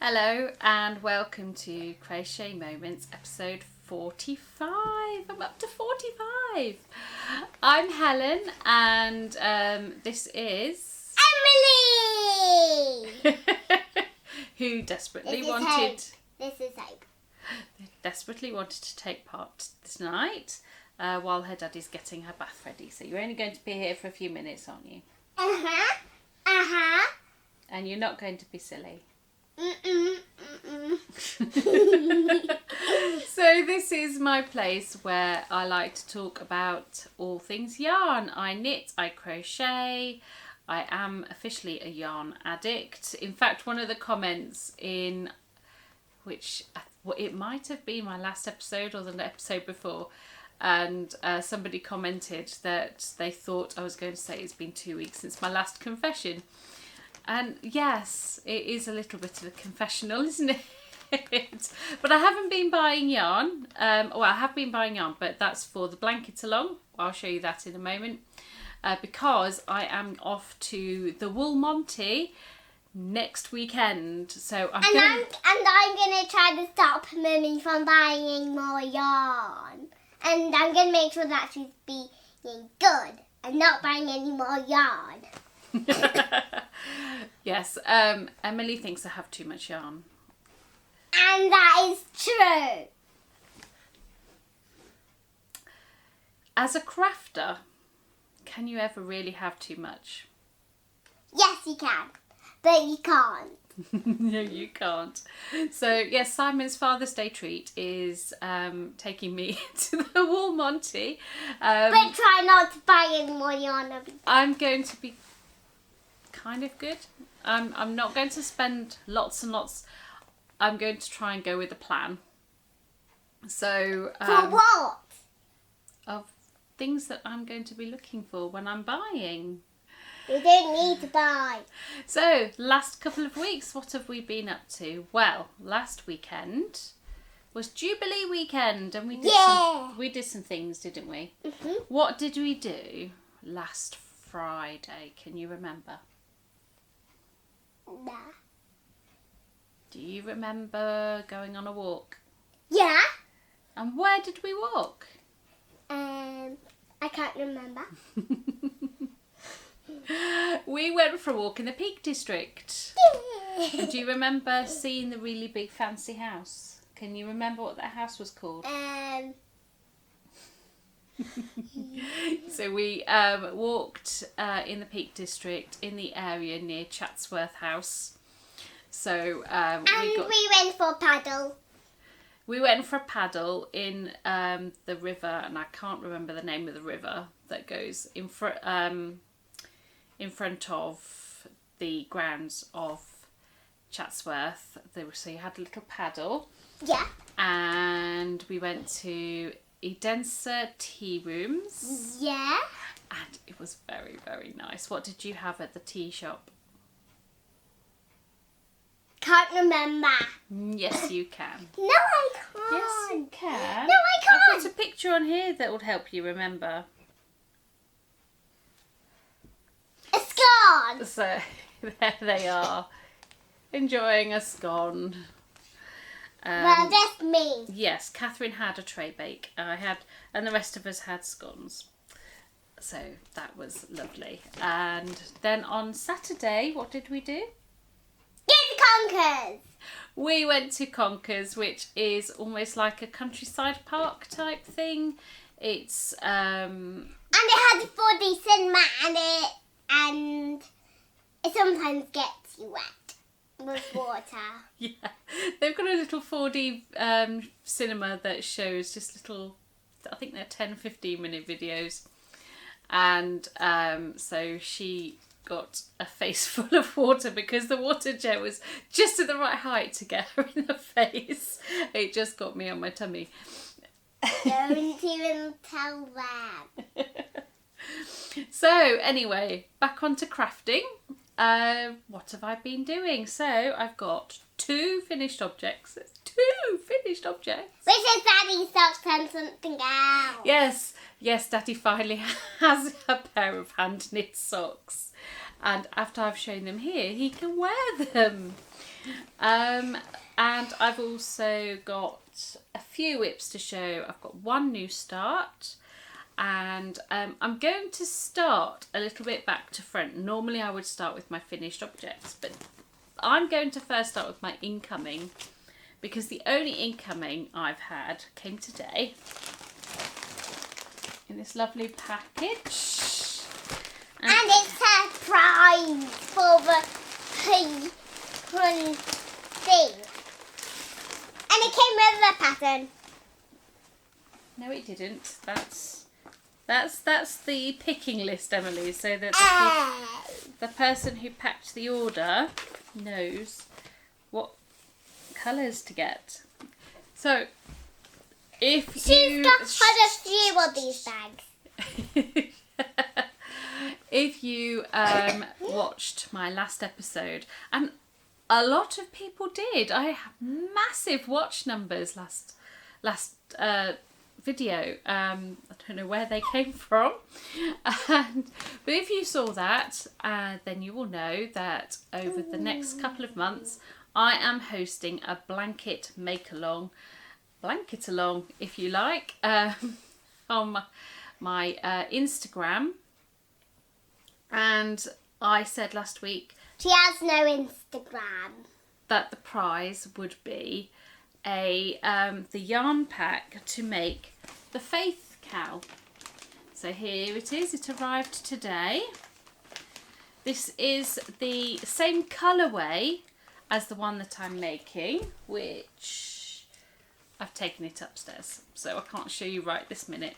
Hello and welcome to Crochet Moments episode 45. I'm up to 45. I'm Helen and this is Emily! who desperately This is Hope. Desperately wanted to take part tonight while her daddy's getting her bath ready. So you're only going to be here for a few minutes, aren't you? And you're not going to be silly. So this is my place where I like to talk about all things yarn. I knit, I crochet, I am officially a yarn addict. In fact, one of the comments in which it might have been my last episode or the episode before, and somebody commented that they thought I was going to say it's been 2 weeks since my last confession. And yes, it is a little bit of a confessional, isn't it? But I haven't been buying yarn. Well, I have been buying yarn, but that's for the blanket along. I'll show you that in a moment. Because I am off to the Wool Monty next weekend. So I'm going to try to stop Mummy from buying more yarn. And I'm going to make sure that she's being good and not buying any more yarn. Yes, Emily thinks I have too much yarn. And that is true. As a crafter, can you ever really have too much? Yes, you can, but you can't. No, you can't. So, yes, Simon's Father's Day treat is taking me to the Wool Monty. But try not to buy any more yarn. I'm going to be kind of good. I'm not going to spend lots and lots. I'm going to try and go with a plan. So for what? Of things that I'm going to be looking for when I'm buying. You don't need to buy. So last couple of weeks, what have we been up to? Well, last weekend was Jubilee weekend, and we did some things, didn't we? Mm-hmm. What did we do last Friday? Can you remember? Nah. Do you remember going on a walk? Yeah. And where did we walk? I can't remember. We went for a walk in the Peak District. And do you remember seeing the really big fancy house? Can you remember what that house was called? So we walked in the Peak District in the area near Chatsworth House. So we went for a paddle. We went for a paddle in the river, and I can't remember the name of the river that goes in front of the grounds of Chatsworth. So you had a little paddle. Yeah. And we went to Edensa Tea Rooms. Yeah. And it was very, very nice. What did you have at the tea shop? Can't remember. Yes, you can. No, I can't. Yes, you can. No, I can't. I've got a picture on here that will help you remember. A scone. So there they are, enjoying a scone. Well, that's me. Yes, Catherine had a tray bake. And the rest of us had scones. So that was lovely. And then on Saturday, what did we do? Get the conkers. We went to Conkers, which is almost like a countryside park type thing. It's and it had a 4D cinema and it sometimes gets you wet with water. Yeah, they've got a little 4D cinema that shows just little, I think they're 10-15 minute videos. And so she got a face full of water because the water jet was just at the right height to get her in the face. It just got me on my tummy. Don't even tell them. So anyway, back onto crafting. What have I been doing? So I've got 2 finished objects. 2 finished objects. Which is Daddy's socks and something else. Yes, Daddy finally has a pair of hand knit socks. And after I've shown them here, he can wear them. And I've also got a few whips to show. I've got one new start, and I'm going to start a little bit back to front. Normally I would start with my finished objects, but I'm going to first start with my incoming, because the only incoming I've had came today in this lovely package. And it's a prize for the thing. And it came with a pattern. No, it didn't. That's the picking list, Emily, so that the person who packed the order knows what colours to get. So, if She's got quite a few of these bags. If you watched my last episode, and a lot of people did, I have massive watch numbers last video. I don't know where they came from, but if you saw that, then you will know that over the next couple of months I am hosting a blanket along if you like, on my Instagram. And I said last week she has no Instagram, that the prize would be the yarn pack to make the Faith Cow. So here it is. It arrived today. This is the same colourway as the one that I'm making, which I've taken it upstairs, so I can't show you right this minute.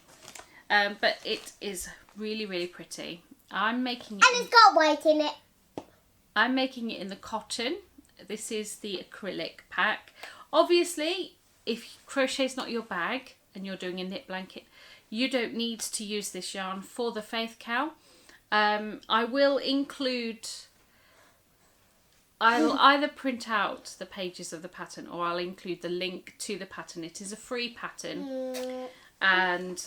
But it is really, really pretty. I'm making it. And it's got white in it. I'm making it in the cotton. This is the acrylic pack. Obviously, if crochet's not your bag and you're doing a knit blanket, you don't need to use this yarn for the Faith Cow. I will include, I'll either print out the pages of the pattern or I'll include the link to the pattern. It is a free pattern. And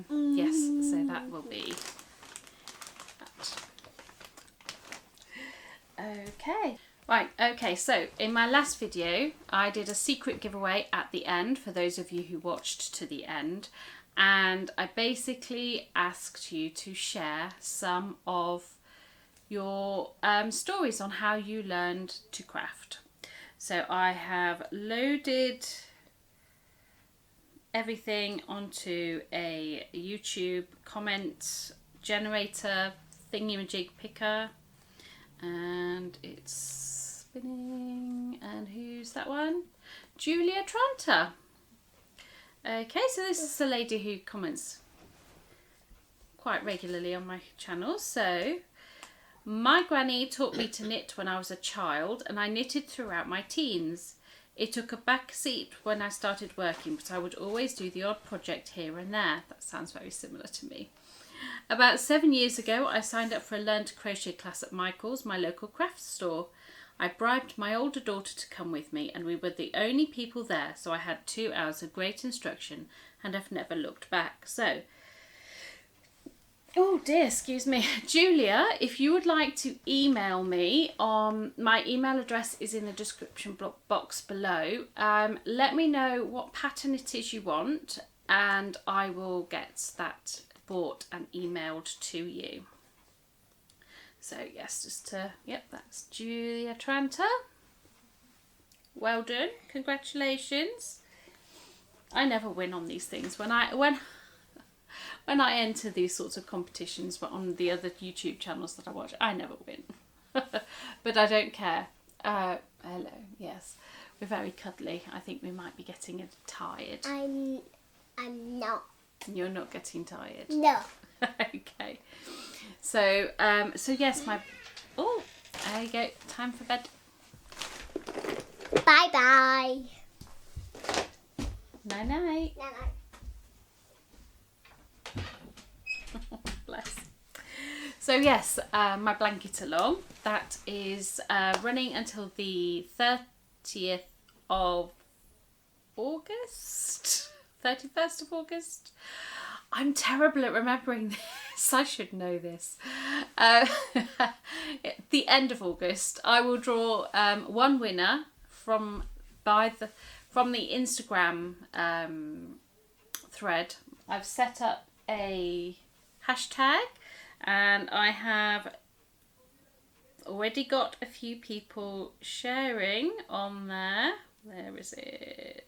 yes, so that will be that. Okay. Right, okay, so in my last video I did a secret giveaway at the end for those of you who watched to the end, and I basically asked you to share some of your stories on how you learned to craft. So I have loaded everything onto a YouTube comment generator thingy-majig picker, and it's spinning. And who's that one? Julia Tranter. Okay, so this is a lady who comments quite regularly on my channel. So, my granny taught me to knit when I was a child, and I knitted throughout my teens. It took a back seat when I started working, but I would always do the odd project here and there. That sounds very similar to me. About 7 years ago, I signed up for a Learn to Crochet class at Michael's, my local craft store. I bribed my older daughter to come with me, and we were the only people there, so I had 2 hours of great instruction and have never looked back. So, oh dear, excuse me. Julia, if you would like to email me, my email address is in the description box below. Let me know what pattern it is you want, and I will get that bought and emailed to you. So yes, yep, that's Julia Tranter. Well done, congratulations. I never win on these things. When I enter these sorts of competitions, but on the other YouTube channels that I watch, I never win. But I don't care. Hello, yes, we're very cuddly. I think we might be getting tired. I'm not. You're not getting tired? No. Okay. So, yes, oh, there you go, time for bed. Bye-bye. Night-night. Night-night. Bless. So yes, my blanket along, that is running until the 30th of August, 31st of August. I'm terrible at remembering this. I should know this. At the end of August, I will draw one winner from the Instagram thread. I've set up a hashtag, and I have already got a few people sharing on there. Where is it?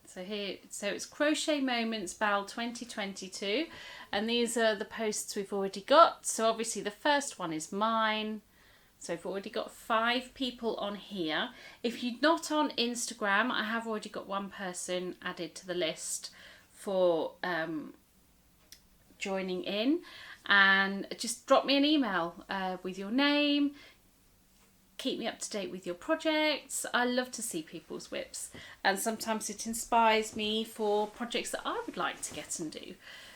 So it's Crochet Moments BAL 2022, and these are the posts we've already got. So obviously the first one is mine. So I've already got 5 people on here. If you're not on Instagram, I have already got one person added to the list for joining in. And just drop me an email with your name. Keep me up to date with your projects. I love to see people's whips, and sometimes it inspires me for projects that I would like to get and do.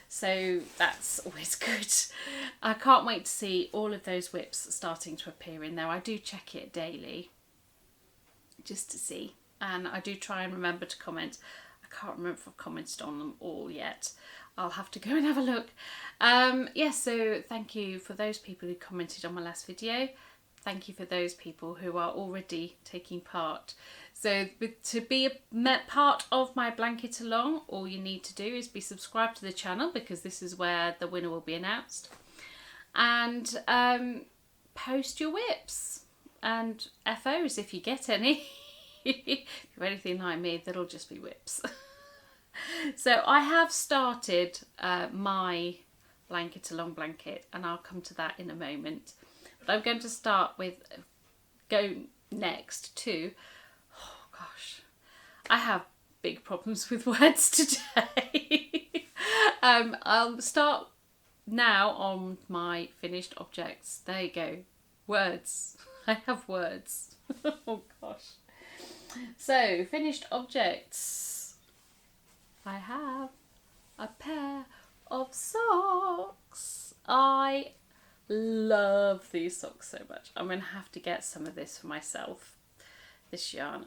So that's always good. I can't wait to see all of those whips starting to appear in there. I do check it daily just to see, and I do try and remember to comment. I can't remember if I've commented on them all yet. I'll have to go and have a look. So thank you for those people who commented on my last video. Thank you for those people who are already taking part. So to be a part of my blanket along, all you need to do is be subscribed to the channel, because this is where the winner will be announced. And post your whips and FOs if you get any. If you're anything like me, that'll just be whips. So I have started my blanket along blanket, and I'll come to that in a moment. But I'm going to start with, go next to, oh gosh, I have big problems with words today. I'll start now on my finished objects. There you go, words. I have words. Oh gosh. So, finished objects. I have a pair of socks. I love these socks so much. I'm going to have to get some of this for myself, this yarn.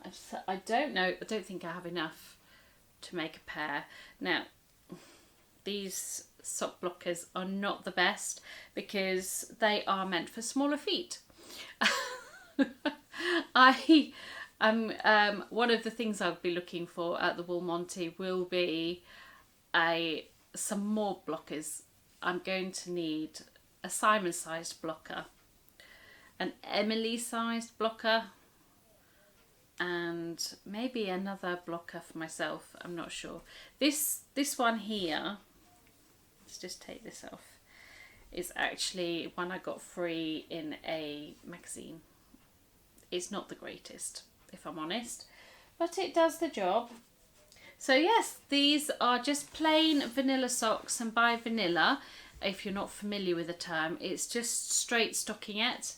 I don't know, I don't think I have enough to make a pair. Now, these sock blockers are not the best because they are meant for smaller feet. One of the things I'll be looking for at the Wool Monty will be some more blockers. I'm going to need a Simon sized blocker, an Emily sized blocker, and maybe another blocker for myself. I'm not sure. This one here, let's just take this off, is actually one I got free in a magazine. It's not the greatest, if I'm honest, but it does the job. So yes, these are just plain vanilla socks, and by vanilla, if you're not familiar with the term, it's just straight stockinette.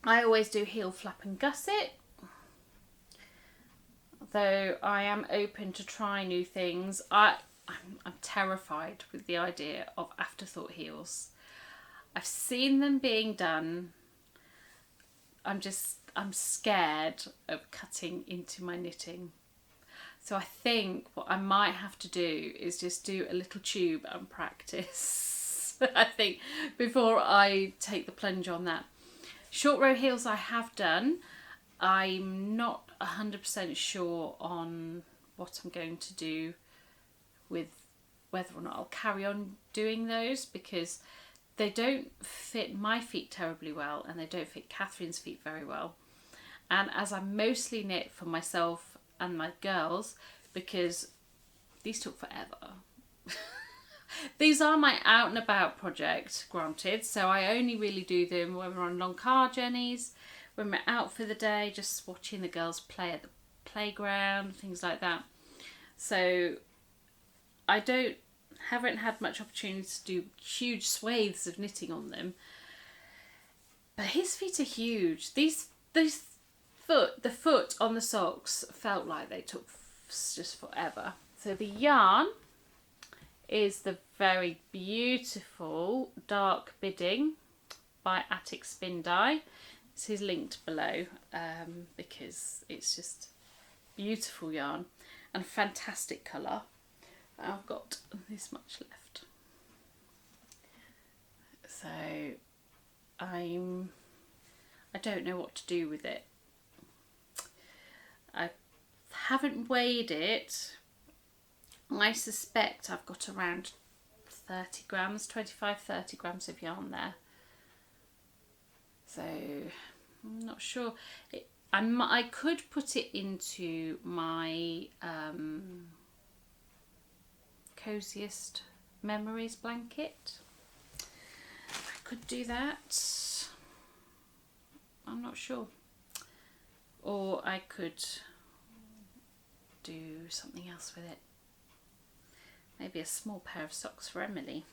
I always do heel flap and gusset, though I am open to try new things. I'm terrified with the idea of afterthought heels. I've seen them being done. I'm scared of cutting into my knitting. So I think what I might have to do is just do a little tube and practice. I think before I take the plunge on that. Short row heels I have done. I'm not 100% sure on what I'm going to do with whether or not I'll carry on doing those, because they don't fit my feet terribly well, and they don't fit Catherine's feet very well. And as I mostly knit for myself and my girls, because these took forever. These are my out and about project, granted, so I only really do them when we're on long car journeys, when we're out for the day, just watching the girls play at the playground, things like that. So I haven't had much opportunity to do huge swathes of knitting on them. But his feet are huge. The foot on the socks felt like they took just forever. So the yarn is the very beautiful Dark Bidding by Attic Spin Dye. This is linked below because it's just beautiful yarn and fantastic colour. I've got this much left. So I don't know what to do with it. I haven't weighed it. I suspect I've got around 30 grams, 25-30 grams of yarn there. So I'm not sure. I could put it into my Coziest Memories blanket. I could do that. I'm not sure. Or I could do something else with it. Maybe a small pair of socks for Emily.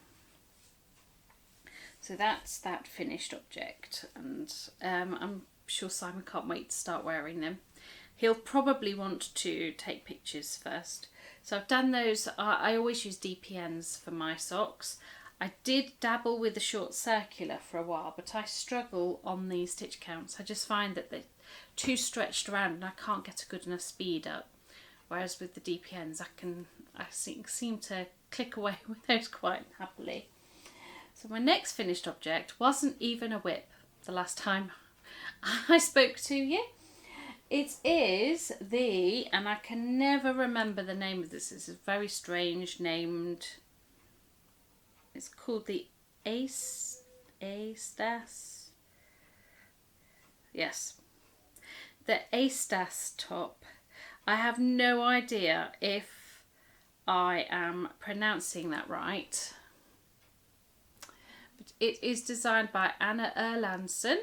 So that's that finished object, and I'm sure Simon can't wait to start wearing them. He'll probably want to take pictures first. So I've done those. I always use DPNs for my socks. I did dabble with the short circular for a while, but I struggle on the stitch counts. I just find that they're too stretched around and I can't get a good enough speed up. Whereas with the DPNs, I seem to click away with those quite happily. So my next finished object wasn't even a whip the last time I spoke to you. It is and I can never remember the name of this. It's a very strange named. It's called the Aestas. Yes, the Aestas top. I have no idea if I am pronouncing that right. But it is designed by Ana Erlandson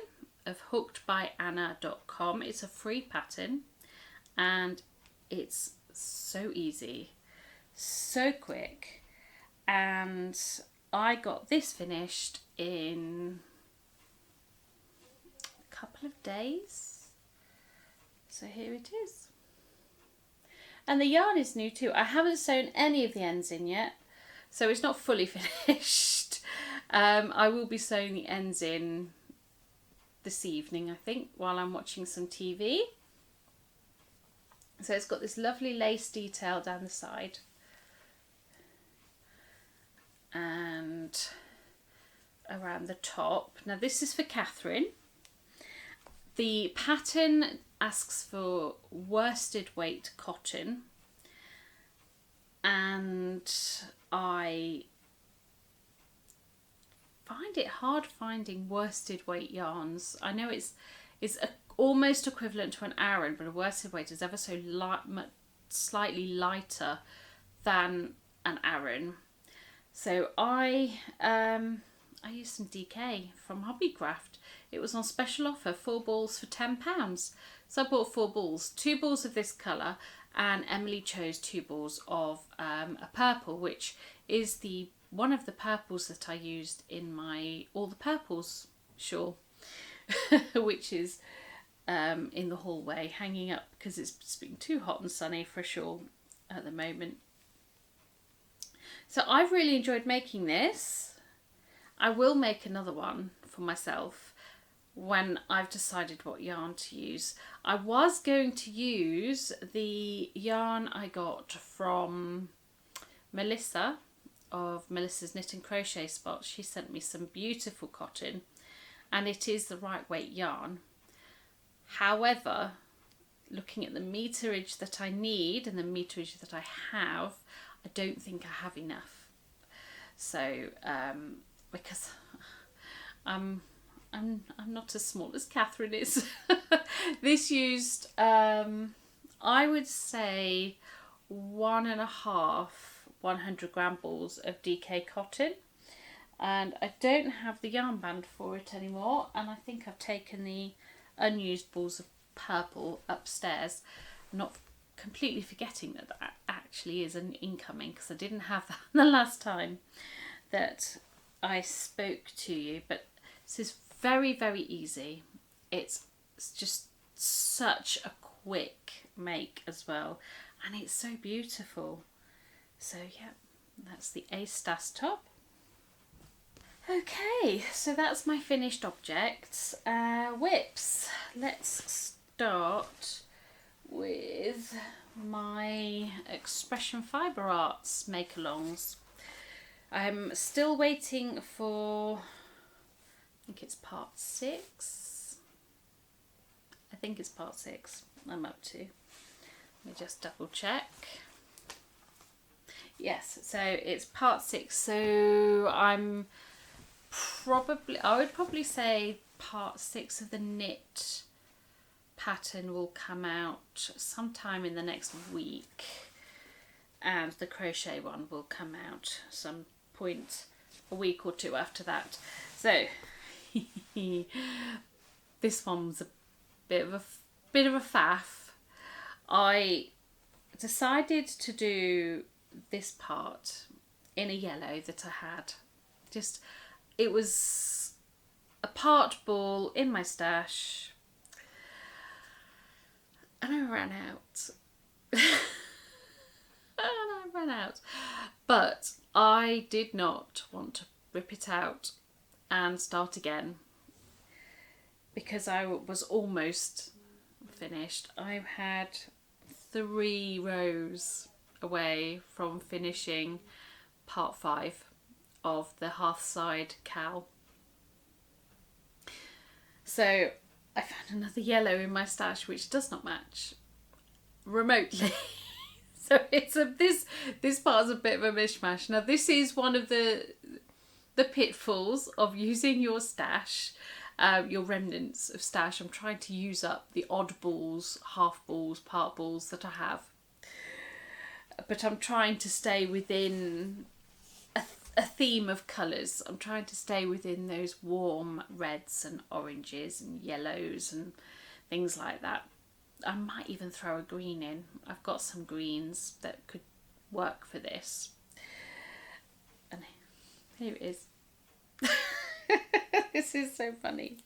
of hookedbyana.com. It's a free pattern and it's so easy, so quick, and I got this finished in a couple of days. So here it is. And the yarn is new too. I haven't sewn any of the ends in yet, so it's not fully finished. I will be sewing the ends in this evening, I think, while I'm watching some TV. So it's got this lovely lace detail down the side. And around the top. Now this is for Catherine. The pattern asks for worsted weight cotton, and I find it hard finding worsted weight yarns. I know it's almost equivalent to an Aran, but a worsted weight is ever so slightly lighter than an Aran. So I used some DK from Hobbycraft. It was on special offer, 4 balls for £10. So I bought 4 balls, 2 balls of this colour, and Emily chose 2 balls of a purple, which is one of the purples that I used in my All the Purples shawl, which is in the hallway hanging up because it's been too hot and sunny for a shawl at the moment. So I've really enjoyed making this. I will make another one for myself when I've decided what yarn to use. I was going to use the yarn I got from Melissa of Melissa's Knit and Crochet Spot. She sent me some beautiful cotton and it is the right weight yarn. However, looking at the meterage that I need and the meterage that I have, I don't think I have enough. So because I'm not as small as Catherine is. This used I would say 1.5 100-gram balls of DK cotton, and I don't have the yarn band for it anymore, and I think I've taken the unused balls of purple upstairs, not completely forgetting that that actually is an incoming, because I didn't have that the last time that I spoke to you. But this is very, very easy. It's just such a quick make as well, and it's so beautiful. So yeah, that's the Aestas top. Okay, so that's my finished objects. Whips. Let's start with my Expression Fibre Arts make-alongs. I'm still waiting for think it's part 6. I think it's part 6 I'm up to. Let me just double check. Yes, so it's part 6. So I would probably say part 6 of the knit pattern will come out sometime in the next week, and the crochet one will come out some point a week or two after that. So this one's a bit of a faff. I decided to do this part in a yellow that I had. It was a part ball in my stash, and I ran out. But I did not want to rip it out and start again, because I was almost finished. I had 3 rows away from finishing part 5 of the Hearthside MCAL. So I found another yellow in my stash which does not match remotely. So it's this part's a bit of a mishmash. Now this is one of the pitfalls of using your stash, your remnants of stash. I'm trying to use up the odd balls, half balls, part balls that I have, but I'm trying to stay within a theme of colours. I'm trying to stay within those warm reds and oranges and yellows and things like that. I might even throw a green in. I've got some greens that could work for this. And here it is. This is so funny.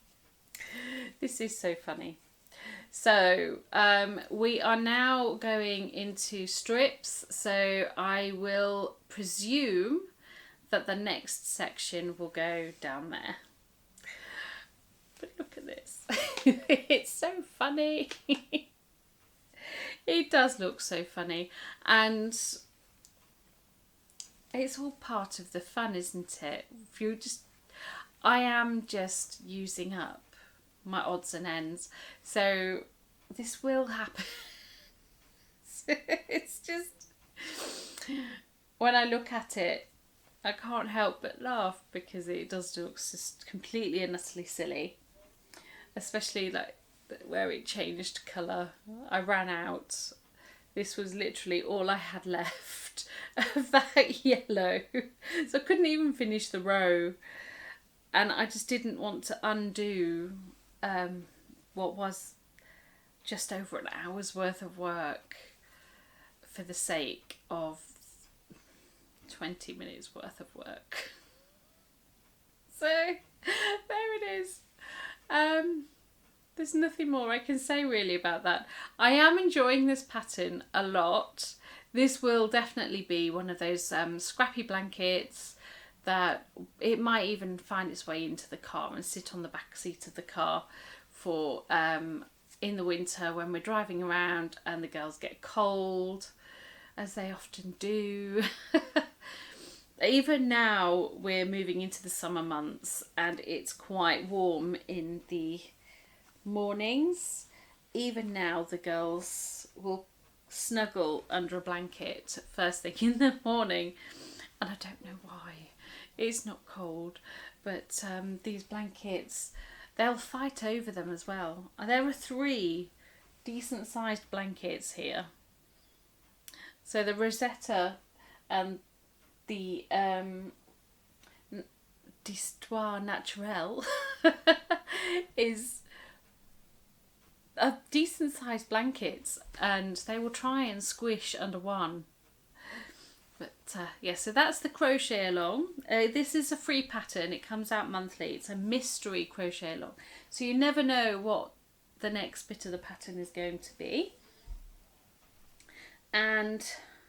This is so funny. So we are now going into strips. So I will presume that the next section will go down there. But look at this. It's so funny. It does look so funny, and it's all part of the fun, isn't it? I am just using up my odds and ends, so this will happen. It's just, when I look at it, I can't help but laugh, because it does look just completely and utterly silly, especially like where it changed colour. I ran out. This was literally all I had left of that yellow, so I couldn't even finish the row, and I just didn't want to undo what was just over an hour's worth of work for the sake of 20 minutes worth of work. So there it is. There's nothing more I can say really about that. I am enjoying this pattern a lot. This will definitely be one of those scrappy blankets that it might even find its way into the car and sit on the back seat of the car for in the winter when we're driving around and the girls get cold, as they often do. Even now we're moving into the summer months and it's quite warm in the mornings. Even now the girls will snuggle under a blanket first thing in the morning, and I don't know why. It's not cold, but these blankets, they'll fight over them as well. There are 3 decent sized blankets here. So the Rosetta and the d'Histoire Naturelle is a decent sized blankets, and they will try and squish under one. But yeah, so that's the crochet along. This is a free pattern. It comes out monthly. It's a mystery crochet along, so you never know what the next bit of the pattern is going to be. And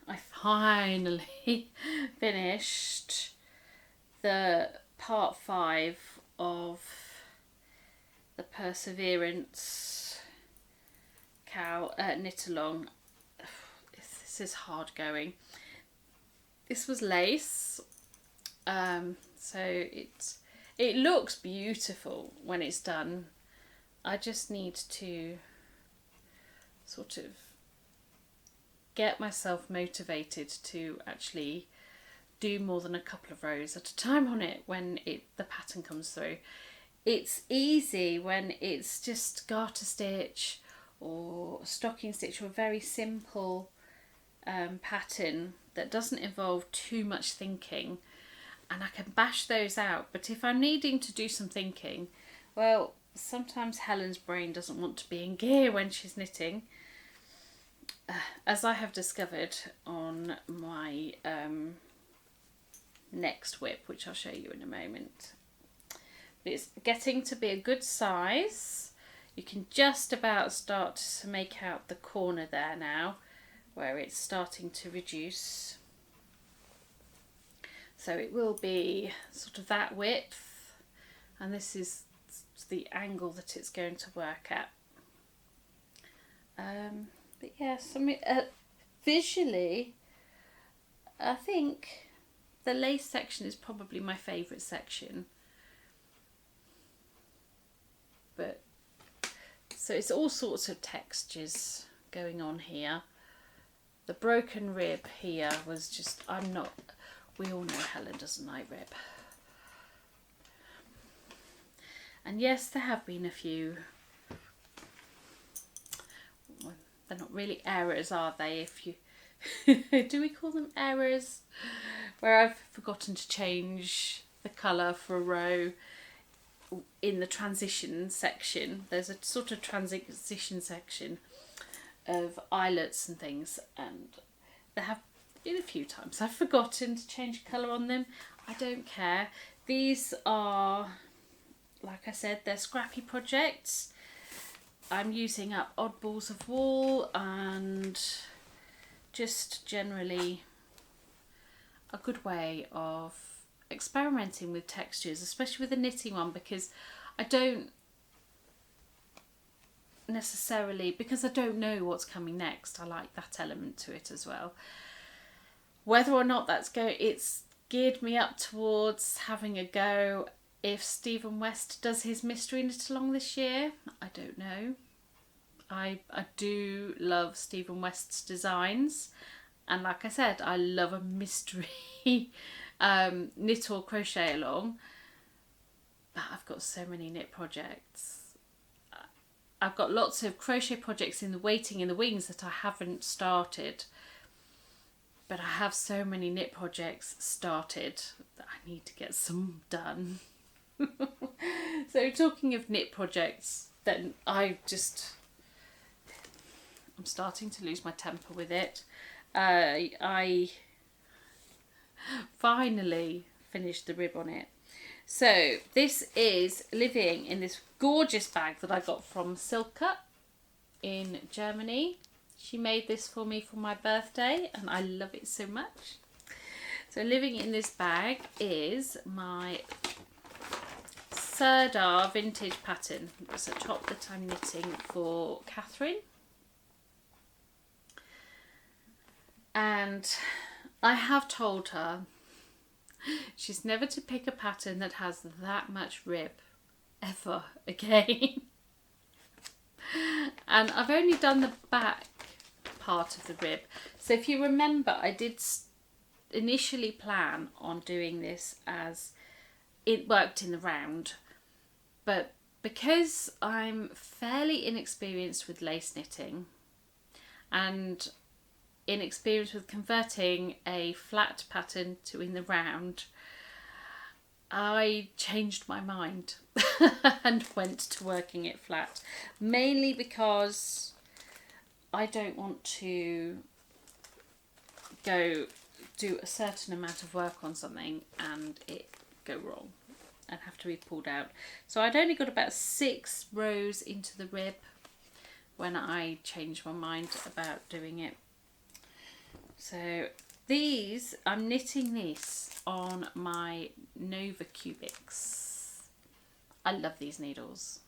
I finally finished the part 5 of the Perseverance knit along. This is hard going. This was lace, so It looks beautiful when it's done. I just need to sort of get myself motivated to actually do more than a couple of rows at a time on it when the pattern comes through. It's easy when it's just garter stitch or stocking stitch or a very simple pattern that doesn't involve too much thinking, and I can bash those out. But if I'm needing to do some thinking, well, sometimes Helen's brain doesn't want to be in gear when she's knitting, as I have discovered on my next whip, which I'll show you in a moment. But it's getting to be a good size. You can just about start to make out the corner there now, where it's starting to reduce. So it will be sort of that width, and this is the angle that it's going to work at. But yes, I mean, visually, I think the lace section is probably my favourite section. But so it's all sorts of textures going on here. The broken rib here was just, we all know Helen doesn't like rib. And yes, there have been a few, well, they're not really errors, are they? If you, do we call them errors? Where I've forgotten to change the colour for a row in the transition section. There's a sort of transition section of eyelets and things, and there have been a few times I've forgotten to change colour on them. I don't care. These are, like I said, they're scrappy projects. I'm using up odd balls of wool and just generally a good way of experimenting with textures, especially with the knitting one, because I don't necessarily, because I don't know what's coming next. I like that element to it as well. Whether or not it's geared me up towards having a go if Stephen West does his mystery knit along this year. I don't know. I do love Stephen West's designs, and like I said, I love a mystery knit or crochet along. But I've got so many knit projects. I've got lots of crochet projects in the waiting in the wings that I haven't started, but I have so many knit projects started that I need to get some done. So talking of knit projects, then I'm starting to lose my temper with it. I finally finished the rib on it. So this is living in this gorgeous bag that I got from Silka in Germany. She made this for me for my birthday and I love it so much. So living in this bag is my Serdar vintage pattern. It's a top that I'm knitting for Catherine. And I have told her she's never to pick a pattern that has that much rib ever again. And I've only done the back part of the rib. So if you remember, I did initially plan on doing this as it worked in the round, but because I'm fairly inexperienced with lace knitting and inexperienced with converting a flat pattern to in the round, I changed my mind and went to working it flat, mainly because I don't want to go do a certain amount of work on something and it go wrong and have to be pulled out. So I'd only got about 6 rows into the rib when I changed my mind about doing it. So these, I'm knitting this on my Nova Cubics. I love these needles.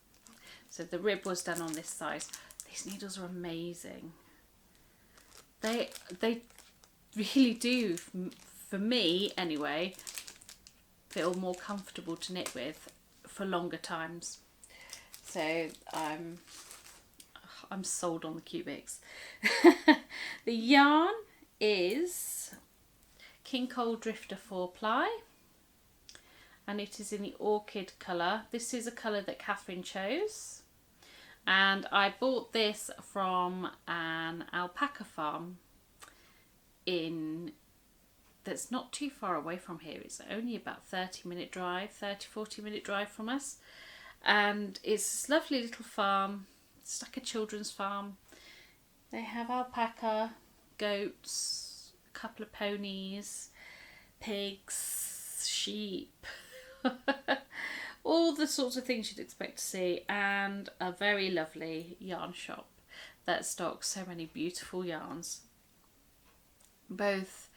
So the rib was done on this size. These needles are amazing. They really do, for me anyway, feel more comfortable to knit with for longer times. So I'm sold on the cubics. The yarn is King Cole Drifter 4-ply, and it is in the orchid colour. This is a colour that Catherine chose, and I bought this from an alpaca farm that's not too far away from here. It's only about 40 minute drive from us, and it's this lovely little farm. It's like a children's farm. They have alpaca, goats, a couple of ponies, pigs, sheep, all the sorts of things you'd expect to see, and a very lovely yarn shop that stocks so many beautiful yarns, both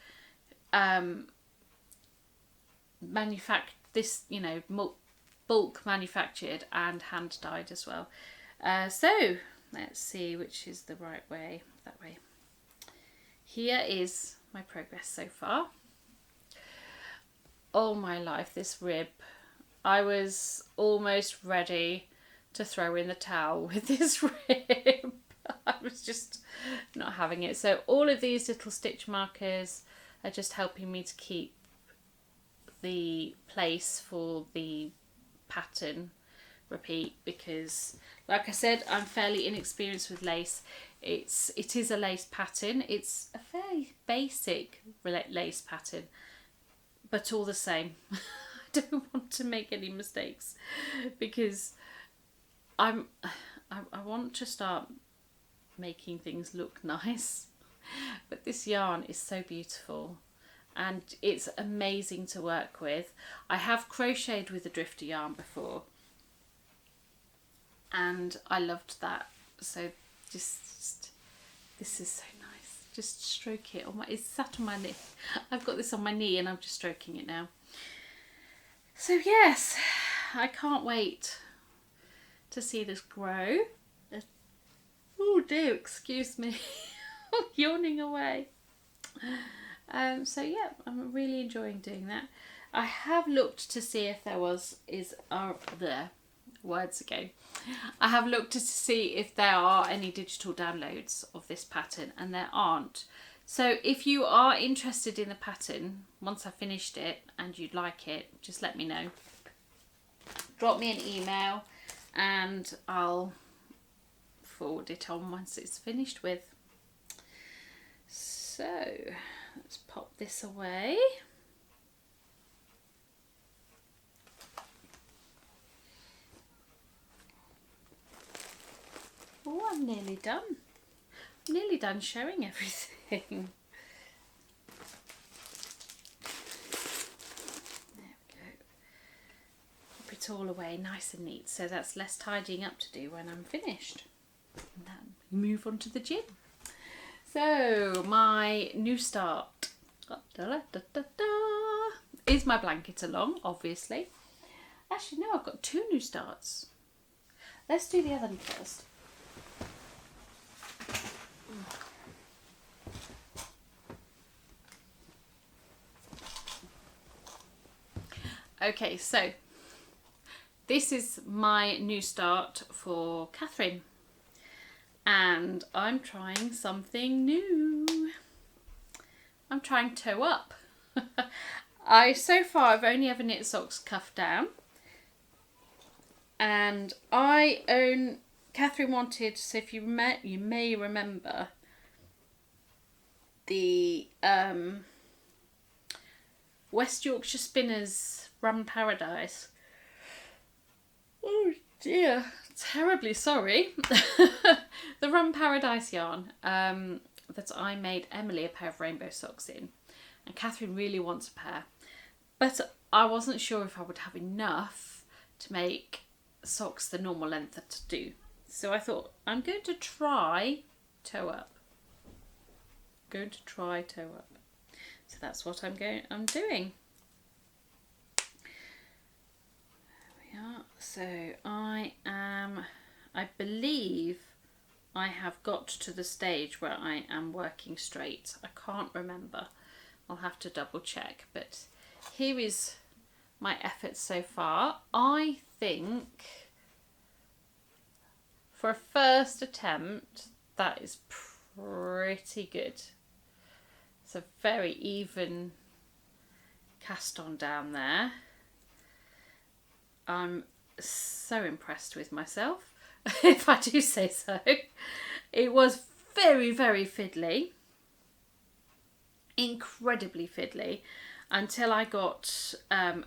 bulk manufactured and hand dyed as well. So let's see which is the right way. That way. Here is my progress so far. Oh my life, this rib. I was almost ready to throw in the towel with this rib. I was just not having it. So all of these little stitch markers are just helping me to keep the place for the pattern repeat, because like I said, I'm fairly inexperienced with lace. It is a lace pattern. It's a fairly basic lace pattern, but all the same I don't want to make any mistakes, because I want to start making things look nice, but this yarn is so beautiful and it's amazing to work with. I have crocheted with a drifter yarn before and I loved that. So just this is so nice. Just stroke it on my, it's sat on my knee. I've got this on my knee and I'm just stroking it now. So yes, I can't wait to see this grow. Oh dear, excuse me. I'm yawning away. So yeah, I'm really enjoying doing that. I have looked to see if there I have looked to see if there are any digital downloads of this pattern, and there aren't. So if you are interested in the pattern, once I've finished it and you'd like it, just let me know. Drop me an email and I'll forward it on once it's finished with. So let's pop this away. Oh, I'm nearly done. I'm nearly done showing everything. There we go. Pop it all away nice and neat, so that's less tidying up to do when I'm finished. And then move on to the gym. So my new start is my blanket along, obviously. Actually, no, I've got two new starts. Let's do the other one first. Okay, so this is my new start for Catherine, and I'm trying something new. I'm trying toe up. So far I've only ever knit socks cuff down, and Catherine wanted, so if you may remember the West Yorkshire Spinners Rum Paradise. Oh dear, terribly sorry. The Rum Paradise yarn that I made Emily a pair of rainbow socks in, and Catherine really wants a pair, but I wasn't sure if I would have enough to make socks the normal length to do. So I thought, I'm going to try toe up. So that's what I'm doing. There we are. So I believe I have got to the stage where I am working straight. I can't remember. I'll have to double check, but here is my efforts so far. I think for a first attempt, that is pretty good. It's a very even cast on down there. I'm so impressed with myself, if I do say so. It was very, very fiddly. Incredibly fiddly until I got up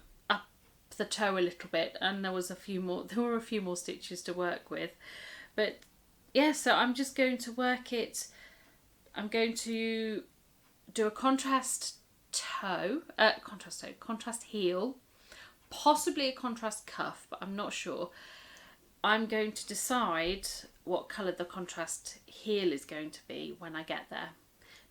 the toe a little bit, and there were a few more stitches to work with. But yeah, so I'm just going to work it. I'm going to do a contrast heel, possibly a contrast cuff, but I'm not sure. I'm going to decide what colour the contrast heel is going to be when I get there,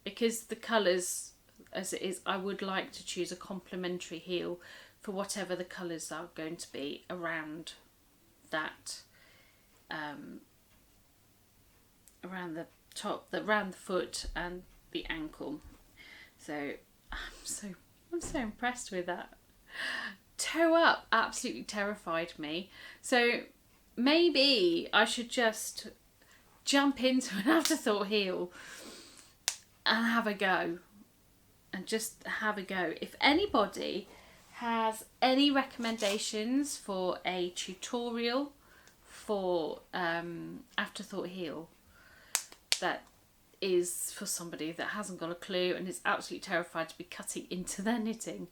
because the colours as it is, I would like to choose a complementary heel for whatever the colours are going to be around that, around the top, around the foot and the ankle. So I'm so impressed with that. Toe up absolutely terrified me. So maybe I should just jump into an afterthought heel and have a go. And just have a go. If anybody has any recommendations for a tutorial for afterthought heel that is for somebody that hasn't got a clue and is absolutely terrified to be cutting into their knitting,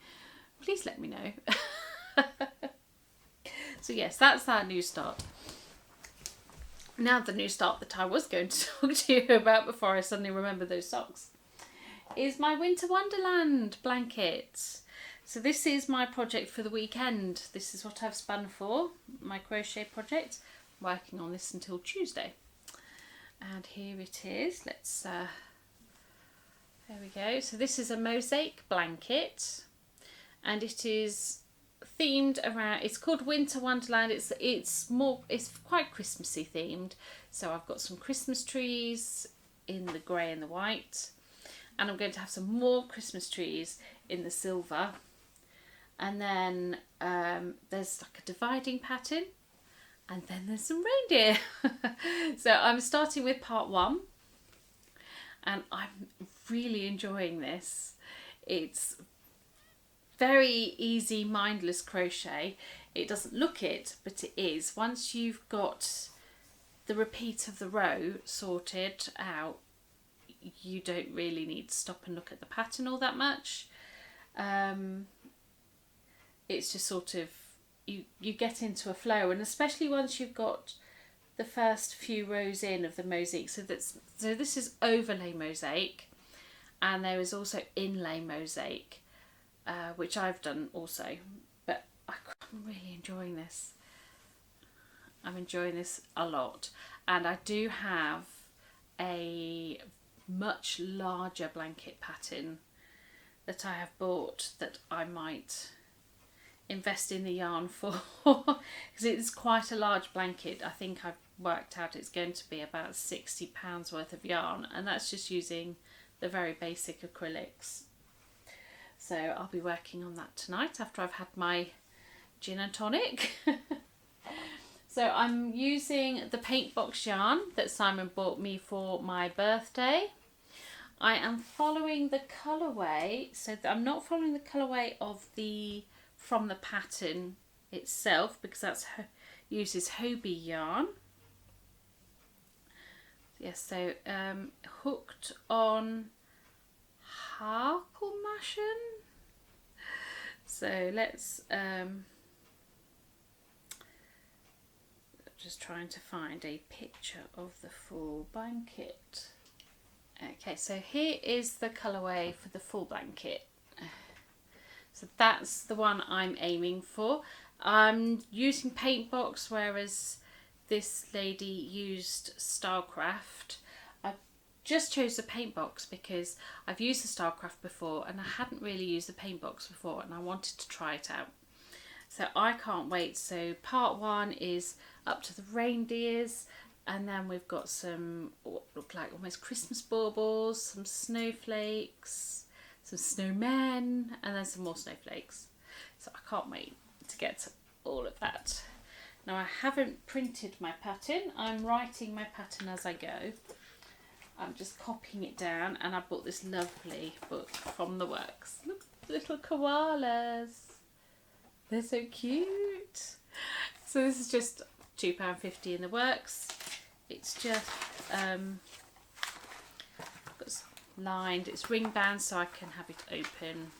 please let me know. So yes, that's our new start. Now the new start that I was going to talk to you about before I suddenly remember those socks is my Winter Wonderland blanket. So this is my project for the weekend. This is what I've spun for, my crochet project. I'm working on this until Tuesday. And here it is. Let's, there we go. So this is a mosaic blanket, and it is themed around, it's called Winter Wonderland. It's quite Christmassy themed. So I've got some Christmas trees in the grey and the white. And I'm going to have some more Christmas trees in the silver. And then there's like a dividing pattern. And then there's some reindeer. So I'm starting with part 1. And I'm really enjoying this. It's very easy, mindless crochet. It doesn't look it, but it is. Once you've got the repeat of the row sorted out, you don't really need to stop and look at the pattern all that much. It's just sort of, you get into a flow, and especially once you've got the first few rows in of the mosaic. So this is overlay mosaic, and there is also inlay mosaic, which I've done also. But I'm really enjoying this. I'm enjoying this a lot, and I do have a much larger blanket pattern that I have bought that I might invest in the yarn for, because it's quite a large blanket. I think I've worked out it's going to be about £60 worth of yarn, and that's just using the very basic acrylics. So I'll be working on that tonight after I've had my gin and tonic. So I'm using the paint box yarn that Simon bought me for my birthday. I am following the colourway, so I'm not following the colourway of from the pattern itself, because that's uses Hobie yarn. Yes, so hooked on Harkelmaschen. So let's just trying to find a picture of the full blanket. Okay, so here is the colourway for the full blanket. So that's the one I'm aiming for. I'm using paint box, whereas this lady used Starcraft. I just chose the paint box because I've used the Starcraft before and I hadn't really used the paint box before, and I wanted to try it out. So I can't wait. So part 1 is up to the reindeers, and then we've got some what look like almost Christmas baubles, some snowflakes, some snowmen, and then some more snowflakes. So I can't wait to get to all of that. Now I haven't printed my pattern, I'm writing my pattern as I go. I'm just copying it down, and I bought this lovely book from the works. Look, little koalas. They're so cute. So this is just £2.50 in the works. It's just lined, it's ring bound so I can have it open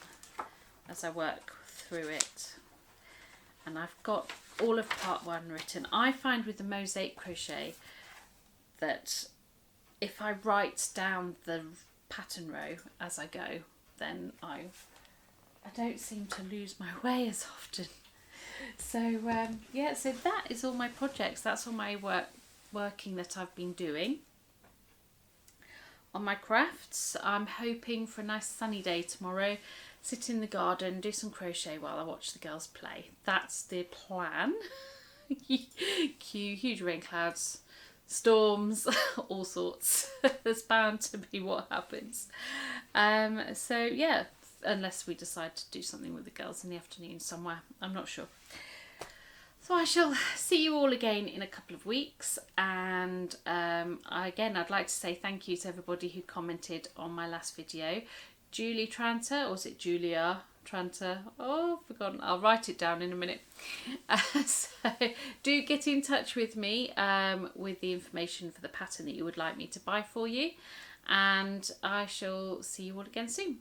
as I work through it. And I've got all of part 1 written. I find with the mosaic crochet that if I write down the pattern row as I go, then I don't seem to lose my way as often. So yeah, so that is all my projects. That's all my working that I've been doing. On my crafts, I'm hoping for a nice sunny day tomorrow. Sit in the garden, do some crochet while I watch the girls play. That's the plan. Cue huge rain clouds, storms, all sorts. There's bound to be what happens. So yeah, unless we decide to do something with the girls in the afternoon somewhere, I'm not sure. So I shall see you all again in a couple of weeks, and again I'd like to say thank you to everybody who commented on my last video. Julie Tranter, or was it Julia Tranter? Oh, I've forgotten. I'll write it down in a minute. So do get in touch with me with the information for the pattern that you would like me to buy for you, and I shall see you all again soon.